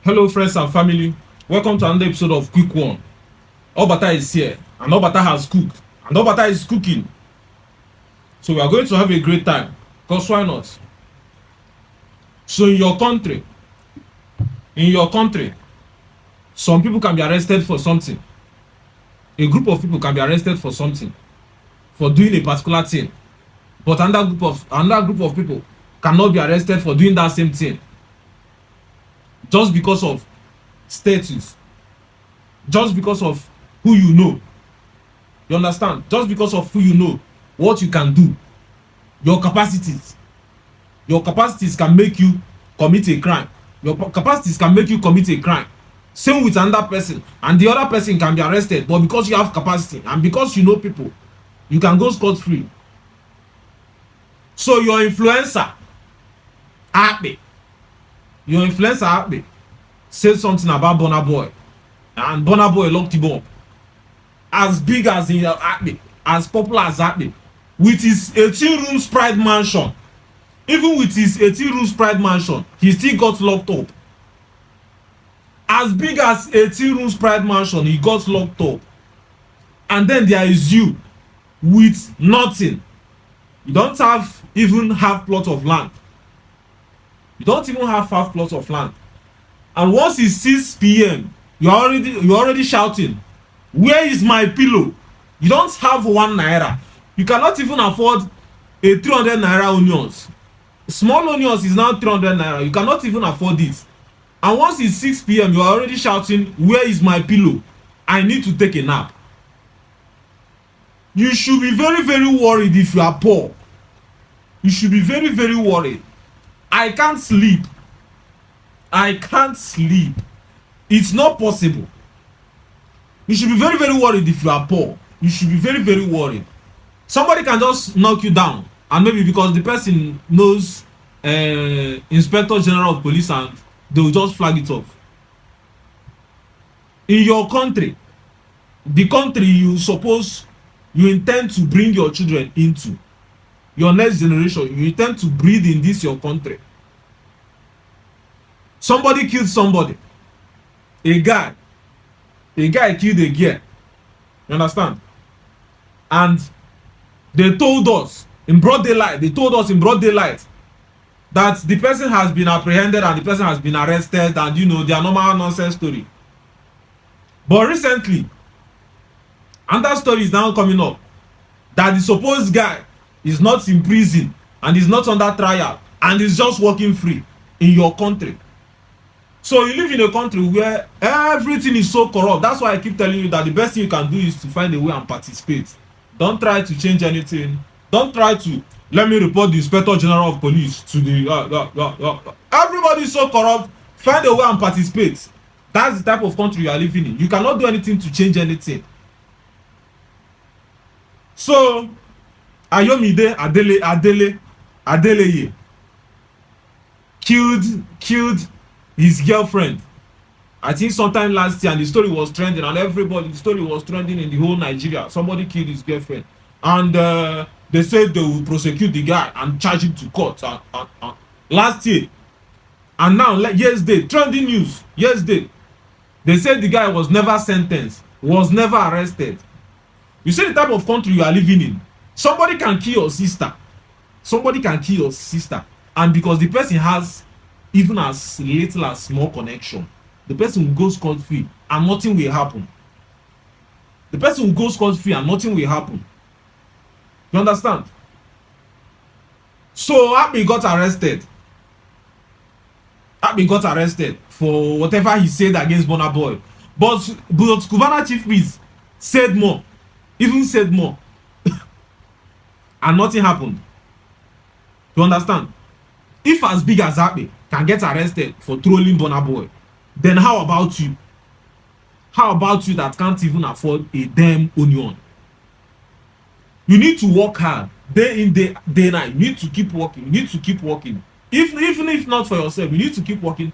Hello, friends and family. Welcome to another episode of Quick One. Obata is here, and Obata has cooked, and Obata is cooking. So we are going to have a great time. Cause why not? So in your country, some people can be arrested for something. A group of people can be arrested for something, for doing a particular thing. But another group of people cannot be arrested for doing that same thing, just because of status, just because of who you know. You understand? Just because of who you know, what you can do, your capacities. Your capacities can make you commit a crime. Capacities can make you commit a crime. Same with another person, and the other person can be arrested, but because you have capacity and because you know people, you can go scot free. So Akpe, your influencer Akpe said something about Burna Boy, and Burna Boy locked him up. As big as in Akpe, as popular as Akpe, with his 18 rooms pride mansion. Even with his 18 rooms pride mansion, he still got locked up. As big as 18 rooms pride mansion, he got locked up. And then there is you with nothing. You don't have even half plot of land. You don't even have half plot of land. And once it's 6 p.m., you're already shouting, "Where is my pillow?" You don't have 1 naira. You cannot even afford a 300 naira onions. Small onions is now 300 naira. You cannot even afford it. And once it's 6 p.m., you are already shouting, "Where is my pillow? I need to take a nap." You should be very, very worried if you are poor. You should be very, very worried. I can't sleep. I can't sleep. It's not possible. You should be very, very worried if you are poor. You should be very, very worried. Somebody can just knock you down, and maybe because the person knows Inspector General of Police, and they will just flag it off. In your country, the country you intend to bring your children into, your next generation, you intend to breed in this your country. Somebody killed somebody. A guy killed a girl. You understand? And they told us in broad daylight that the person has been apprehended and the person has been arrested, and their normal nonsense story. But recently, another story is now coming up that the supposed guy is not in prison and is not under trial and is just walking free in your country. So you live in a country where everything is so corrupt. That's why I keep telling you that the best thing you can do is to find a way and participate. Don't try to change anything. Don't try to let me report the Inspector General of Police to the everybody is so corrupt. Find a way and participate. That's the type of country you are living in. You cannot do anything to change anything. So Ayomide Adeleye killed his girlfriend, I think sometime last year, and the story was trending, and the story was trending in the whole Nigeria. Somebody killed his girlfriend, and they said they will prosecute the guy and charge him to court last year. And now yesterday, trending news yesterday, they said the guy was never sentenced, was never arrested. You see the type of country you are living in. Somebody can kill your sister, and because the person has even as little as small connection, the person will go scot free and nothing will happen. You understand? So Akpe got arrested for whatever he said against Burna Boy, but Cubana Chief Priest said more, and nothing happened. You understand? If as big as Akpe can get arrested for trolling Burna Boy, then how about you? How about you that can't even afford a damn onion? You need to work hard day in, day night. You need to keep working. Even if not for yourself, you need to keep working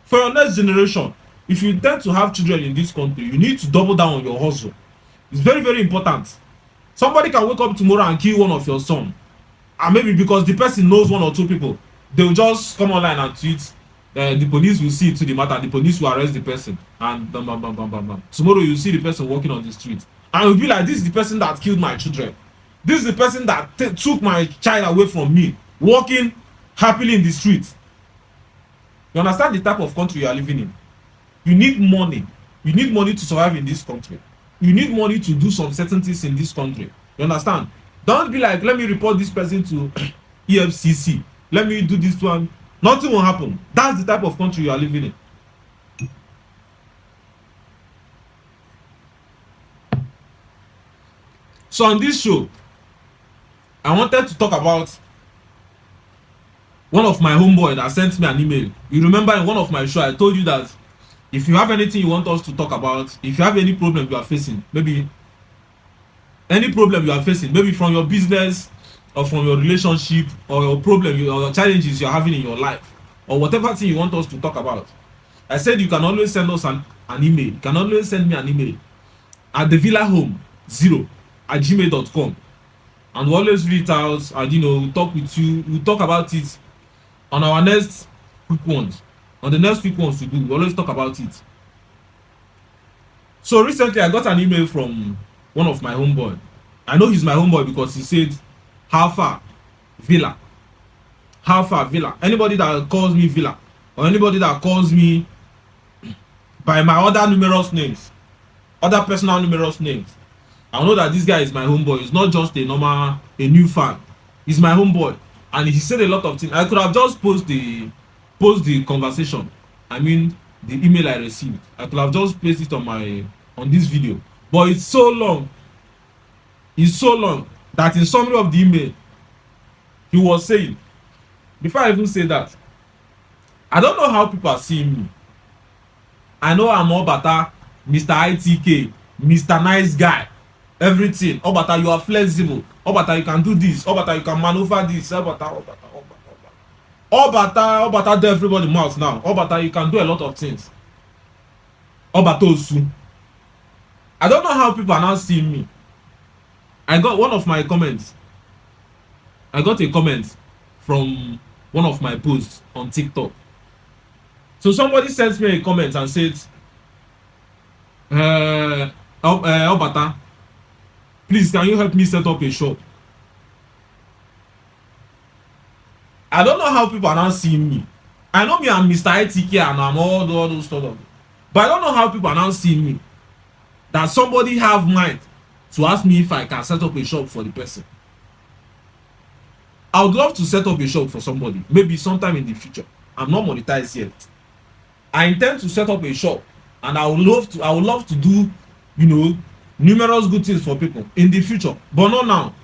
for your next generation. If you intend to have children in this country, you need to double down on your hustle. It's very, very important. Somebody can wake up tomorrow and kill one of your sons, and maybe because the person knows one or two people, they will just come online and tweet, the police will see to the matter. The police will arrest the person, and bam, bam, bam, bam, bam, bam. Tomorrow you see the person walking on the street, and you'll be like, this is the person that killed my children. This is the person that took my child away from me, walking happily in the street. You understand the type of country you are living in? You need money. You need money to survive in this country. You need money to do some certain things in this country. You understand? Don't be like, let me report this person to EFCC. Let me do this one. Nothing will happen. That's the type of country you are living in. So on this show, I wanted to talk about one of my homeboy that sent me an email. You remember in one of my show, I told you that if you have anything you want us to talk about, if you have any problem you are facing, maybe any problem you are facing, maybe from your business or from your relationship or your problem, or your challenges you are having in your life, or whatever thing you want us to talk about, I said you can always send us an email. You can always send me an email at thevillahome0@gmail.com, and we'll always read it out, and we'll talk with you. We'll talk about it on our next quick ones. On the next quick ones we do, we always talk about it. So recently I got an email from one of my homeboy. I know he's my homeboy because he said, how far Villa? How far Villa? Anybody that calls me Villa, or anybody that calls me by my other numerous names, other personal numerous names, I know that this guy is my homeboy. He's not just a new fan. He's my homeboy. And he said a lot of things. I could have just post the conversation. I mean the email I received. I could have just placed it on this video. But it's so long. It's so long that in summary of the email, he was saying, before I even say that, I don't know how people are seeing me. I know I'm Obata, Mr. ITK, Mr. Nice Guy, everything. Obata, you are flexible. Obata, you can do this. Obata, you can maneuver this. Obata do everybody mouth now. Obata, you can do a lot of things. Obata Osu. I don't know how people are now seeing me. I got one of my comments. I got a comment from one of my posts on TikTok. So somebody sent me a comment and said, Obata, please can you help me set up a shop? I don't know how people are now seeing me. I know me, I'm Mr. ITK and I'm all those sort of, but I don't know how people are now seeing me. That somebody have mind to ask me if I can set up a shop for the person. I would love to set up a shop for somebody, maybe sometime in the future. I'm not monetized yet. I intend to set up a shop, and I would love to do, numerous good things for people in the future, but not now.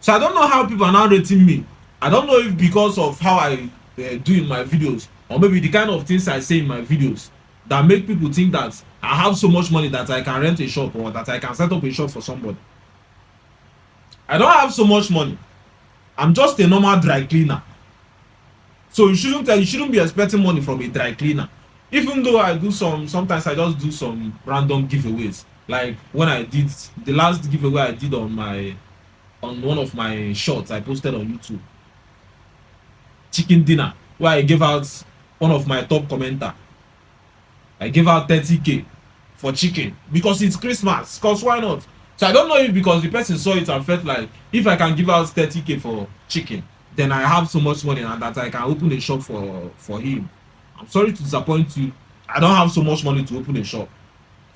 So I don't know how people are now rating me. I don't know if because of how I do in my videos, or maybe the kind of things I say in my videos that make people think that I have so much money that I can rent a shop or that I can set up a shop for somebody. I don't have so much money. I'm just a normal dry cleaner. So you shouldn't be expecting money from a dry cleaner. Even though I do sometimes I just do some random giveaways. Like when I did the last giveaway I did on one of my shorts I posted on YouTube. Chicken dinner, where I gave out one of my top commenter. I gave out 30k for chicken because it's Christmas. Cause why not? So I don't know if because the person saw it and felt like if I can give out 30k for chicken, then I have so much money and that I can open a shop for him. I'm sorry to disappoint you. I don't have so much money to open a shop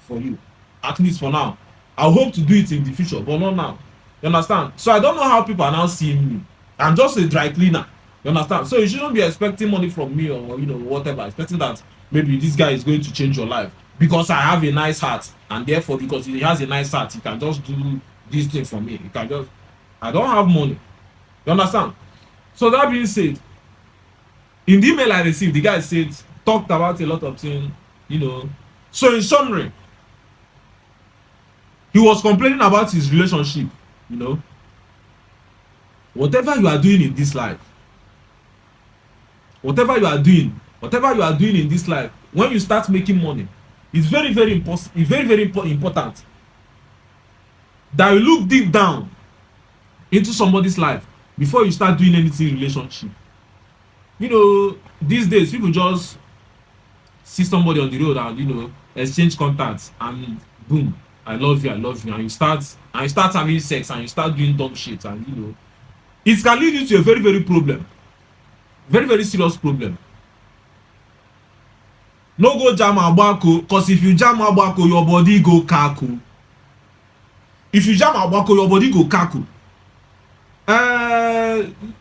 for you. At least for now. I hope to do it in the future, but not now. You understand? So I don't know how people are now seeing me. I'm just a dry cleaner. You understand? So you shouldn't be expecting money from me or whatever, expecting that maybe this guy is going to change your life because I have a nice heart, and therefore because he has a nice heart he can just do this thing for me. I don't have money. You understand? So that being said, in the email I received, the guy talked about a lot of things, So in summary, he was complaining about his relationship. Whatever you are doing in this life, whatever you are doing in this life, when you start making money, it's very, very important. It's very, very important that you look deep down into somebody's life before you start doing anything in relationship. The these days people just see somebody on the road and exchange contacts and boom, I love you, and you start having sex and you start doing dumb shit, and it can lead you to a very very problem, very very serious problem. No go jam agbako, cause if you jam agbako your body go kaku. If you jam agbako your body go kaku.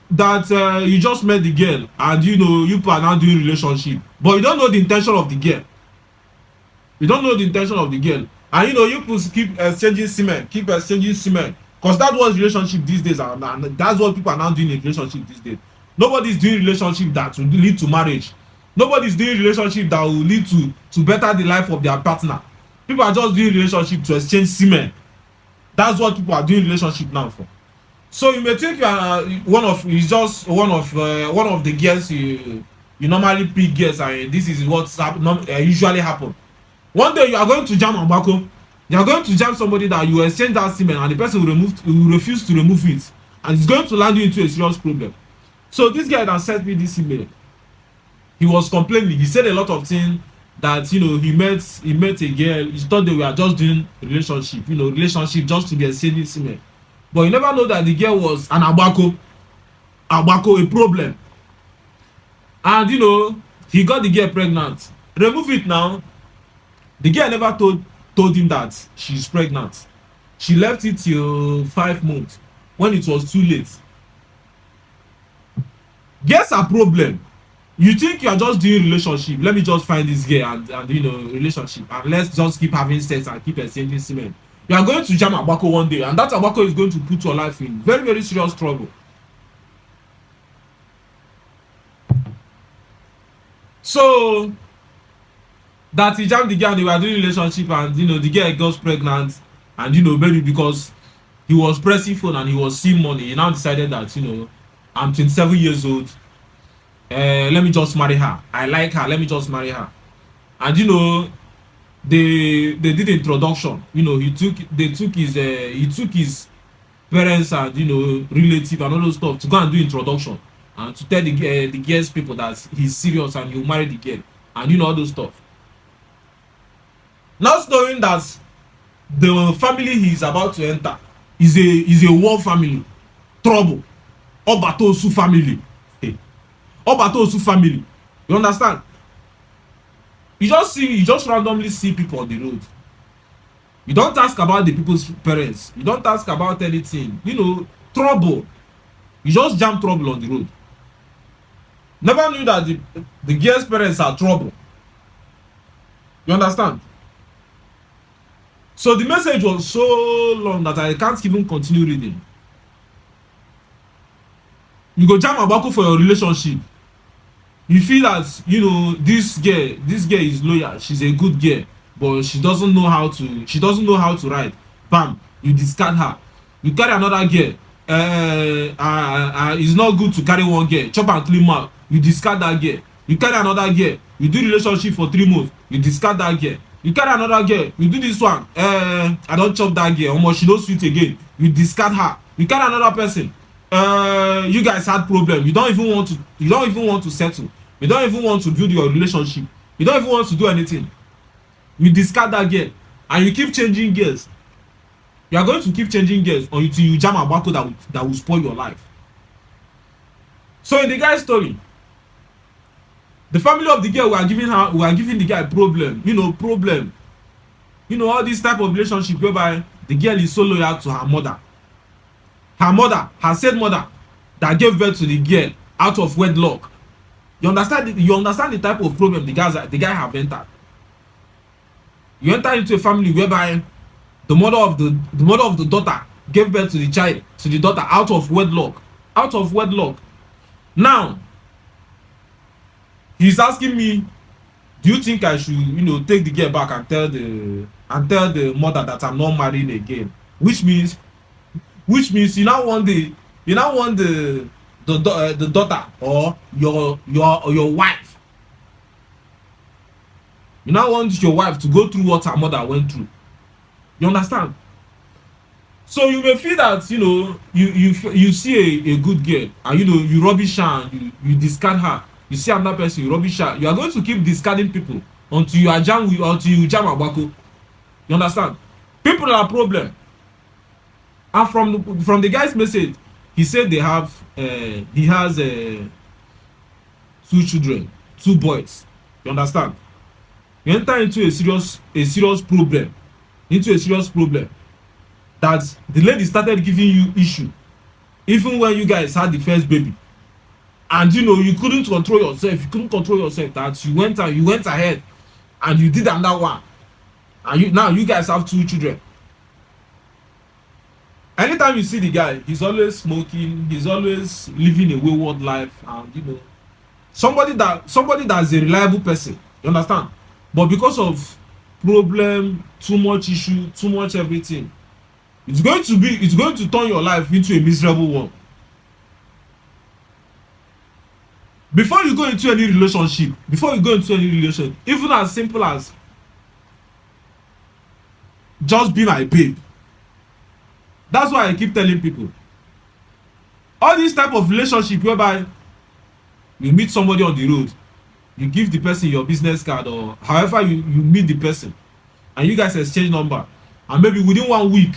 That you just met the girl and you are now doing relationship, but you don't know the intention of the girl. You don't know the intention of the girl, and you keep exchanging semen, because that's what relationship these days are, and that's what people are now doing in relationship these days. Nobody's doing relationship that will lead to marriage. Nobody's doing relationship that will lead to better the life of their partner. People are just doing relationship to exchange semen. That's what people are doing relationship now for. So you may think you are one of the girls you normally pick girls, and this is what usually happen. One day you are going to jam agbako, you are going to jam somebody that you exchange that semen, and the person will refuse to remove it, and it's going to land you into a serious problem. So this guy that sent me this email, he was complaining. He said a lot of things that he met a girl. He thought they were just doing relationship just to be exchanging semen. But you never know that the girl was an agbako, a problem. And he got the girl pregnant. Remove it now. The girl never told him that she's pregnant. She left it till 5 months when it was too late. Girls are problem. You think you are just doing relationship. Let me just find this girl and relationship, and let's just keep having sex and keep exchanging semen. You are going to jam agbako one day, and that agbako is going to put your life in very very serious trouble. So that he jammed the girl and they were doing relationship, and the girl got pregnant, and maybe because he was pressing phone and he was seeing money, he now decided that I'm 27 years old, let me just marry her, I like her, let me just marry her. And they did introduction. He took his parents and relative and all those stuff to go and do introduction, and to tell the girl's people that he's serious and he'll marry the girl, and all those stuff. Not knowing that the family he's about to enter is a war family, trouble, Obatosu family, Obatosu family. You understand? You just randomly see people on the road. You don't ask about the people's parents. You don't ask about anything. Trouble. You just jam trouble on the road. Never knew that the girl's parents are trouble. You understand? So the message was so long that I can't even continue reading. You go jam agbako for your relationship. You feel that this girl is loyal, she's a good girl, but she doesn't know how to ride. Bam, you discard her. You carry another girl. It's not good to carry one girl, chop and clean mouth. You discard that girl. You carry another girl, you do relationship for 3 months, you discard that girl. You carry another girl, you do this one, I don't chop that girl, almost she don't sweet again, you discard her. You carry another person, you guys had problem, you don't even want to settle, you don't even want to build your relationship, you don't even want to do anything. You discard that girl, and you keep changing girls. You are going to keep changing girls until you jam agbako that will spoil your life. So in the guy's story, the family of the girl were giving the guy problem. All this type of relationship whereby the girl is so loyal to her mother. Her said mother that gave birth to the girl out of wedlock. You understand the type of problem the guy have entered. You enter into a family whereby the mother of the daughter gave birth to the daughter out of wedlock. Now he's asking me, do you think I should take the girl back and tell the mother that I'm not marrying again? Which means you now want the daughter or your wife. You now want your wife to go through what her mother went through. You understand? So you may feel that you see a good girl and you rubbish her and you discard her. you see another person, you rubbish her. You are going to keep discarding people until you jam agbako. You understand? People are a problem. And from the guy's message, he said he has 2 children, 2 boys. You understand? You enter into a serious problem, that the lady started giving you issue even when you guys had the first baby, and you couldn't control yourself. That you went ahead and you did another one, and now you guys have 2 children. Anytime you see the guy, he's always smoking, he's always living a wayward life, and somebody that's a reliable person. You understand? But because of problem, too much issue, too much everything, it's going to turn your life into a miserable one. Before you go into any relationship, even as simple as just be my babe. That's why I keep telling people, all this type of relationship whereby you meet somebody on the road, you give the person your business card, or however you meet the person, and you guys exchange number, and maybe within 1 week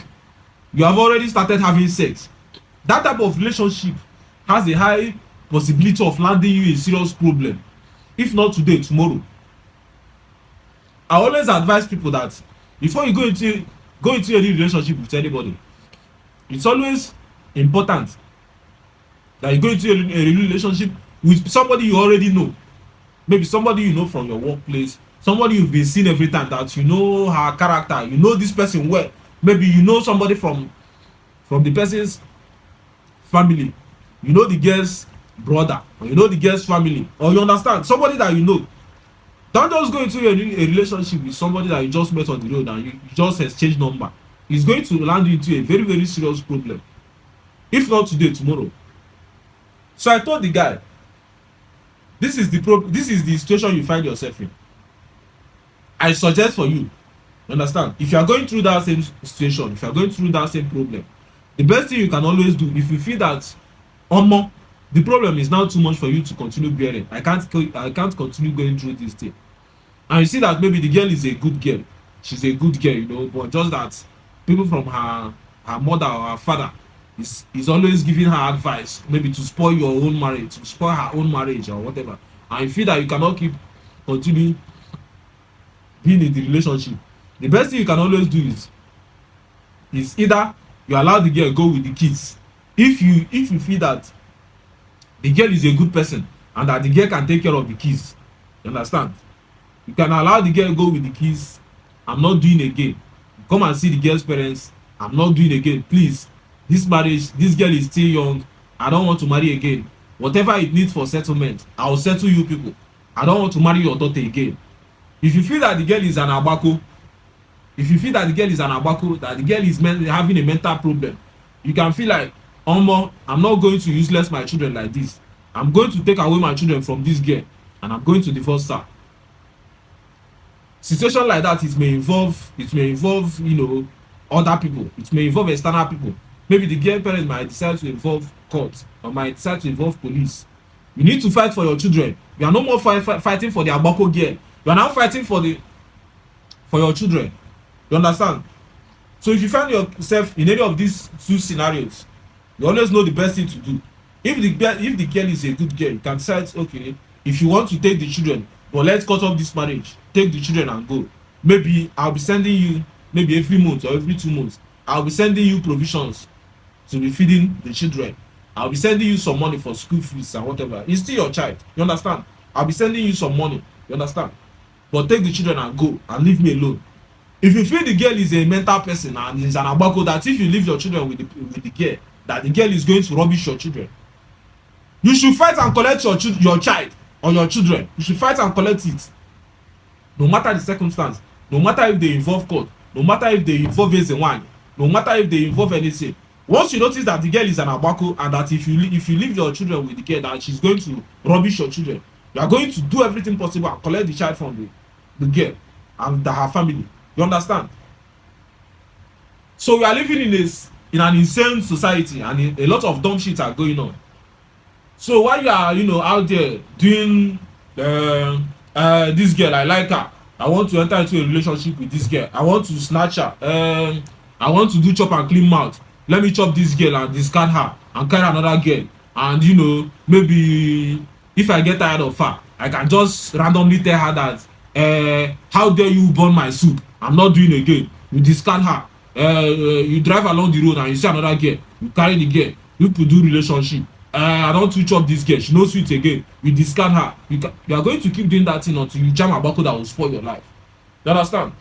you have already started having sex. That type of relationship has a high possibility of landing you a serious problem, if not today, tomorrow. I always advise people that before you go into any relationship with anybody, it's always important that you go into a relationship with somebody you already know. Maybe somebody you know from your workplace, somebody you've been seeing every time, that you know her character, you know this person well. Maybe you know somebody from the person's family, you know the girl's brother, or you know the girl's family, or you understand somebody that you know. Don't just go into a relationship with somebody that you just met on the road and you just exchange number. It's going to land you into a very, very serious problem, if not today, tomorrow. So I told the guy, this is the situation you find yourself in. I suggest for you, understand, if you are going through that same situation, if you are going through that same problem, the best thing you can always do, if you feel that the problem is now too much for you to continue bearing, I can't continue going through this thing, and you see that maybe the girl is a good girl, she's a good girl, but just that people from her mother or her father is always giving her advice, maybe to spoil your own marriage, to spoil her own marriage or whatever, and you feel that you cannot continue being in the relationship. The best thing you can always do is either you allow the girl go with the kids, if you feel that the girl is a good person and that the girl can take care of the kids. You understand? You can allow the girl go with the kids. I'm not doing again. Come and see the girl's parents. I'm not doing again. Please, this marriage, this girl is still young. I don't want to marry again. Whatever it needs for settlement, I will settle you people. I don't want to marry your daughter again. If you feel that the girl is an agbako, that the girl is having a mental problem, you can feel like, I'm not going to useless my children like this. I'm going to take away my children from this girl, and I'm going to divorce her. Situation like that, it may involve other people. It may involve external people. Maybe the girl parents might decide to involve court, or might decide to involve police. You need to fight for your children. You are no more fighting for the agbako girl. You are now fighting for your children. You understand? So if you find yourself in any of these 2 scenarios, you always know the best thing to do. If the girl is a good girl, you can decide, okay, if you want to take the children, but let's cut off this marriage, take the children and go. Maybe I'll be sending you, maybe every month or every 2 months, I'll be sending you provisions to be feeding the children. I'll be sending you some money for school fees and whatever. It's still your child. You understand? I'll be sending you some money. You understand? But take the children and go and leave me alone. If you feel the girl is a mental person and is an agbako, that if you leave your children with the girl, that the girl is going to rubbish your children, you should fight and collect your child or your children. You should fight and collect it, no matter the circumstance, no matter if they involve court, no matter if they involve wine, no matter if they involve anything. Once you notice that the girl is an agbako, and that if you leave your children with the girl, that she's going to rubbish your children, you are going to do everything possible and collect the child from the girl and her family. You understand? So we are living in an insane society, and a lot of dumb shit are going on. So while you are, out there doing this girl, I like her, I want to enter into a relationship with this girl, I want to snatch her, I want to do chop and clean mouth, let me chop this girl and discard her and carry another girl, and maybe if I get tired of her, I can just randomly tell her that how dare you burn my soup, I'm not doing again. You discard her, you drive along the road and you see another girl, you carry the girl, you could do relationship, I don too chop this girl, she no sweet again, you discard her, you are going to keep doing that thing until you jam agbako that will spoil your life. You understand?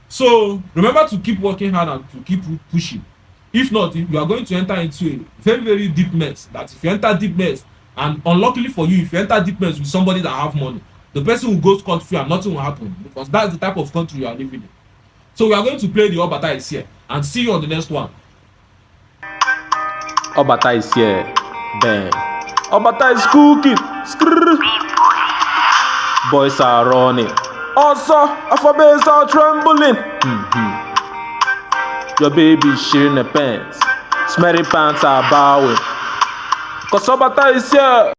So remember to keep working hard and to keep pushing. If not, you are going to enter into a very very deep mess, that if you enter deep mess, and unluckily for you, if you enter deep mess with somebody that have money, the person will go scot free and nothing will happen, because that's the type of country you are living in. So we are going to play the Obata is here and see you on the next one. Obata is here. Bang. Obata is cooking. Skrrr. Boys are running. Also, alphabets are trembling. Your baby is sharing the pants. Smelly pants are bowing. Cause Obata is here.